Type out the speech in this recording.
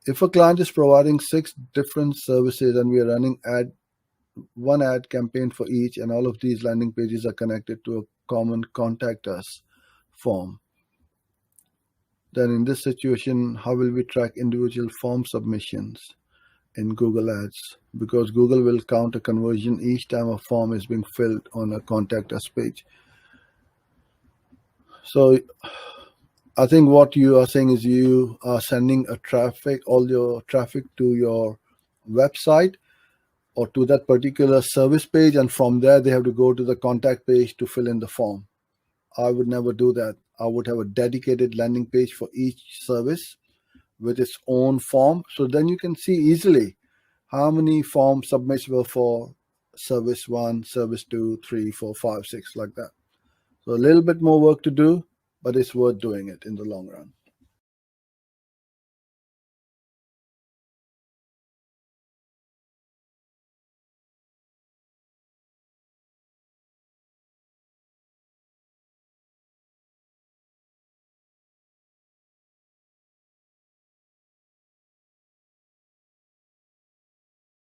If a client is providing 6 different services and we are running one ad campaign for each, and all of these landing pages are connected to a common contact us form, then in this situation, how will we track individual form submissions in Google Ads? Because Google will count a conversion each time a form is being filled on a contact us page. So I think what you are saying is you are sending all your traffic to your website or to that particular service page, and from there they have to go to the contact page to fill in the form. I would never do that. I would have a dedicated landing page for each service with its own form. So then you can see easily how many form submits were for service 1, service 2, 3, 4, 5, 6, like that. So a little bit more work to do, but it's worth doing it in the long run.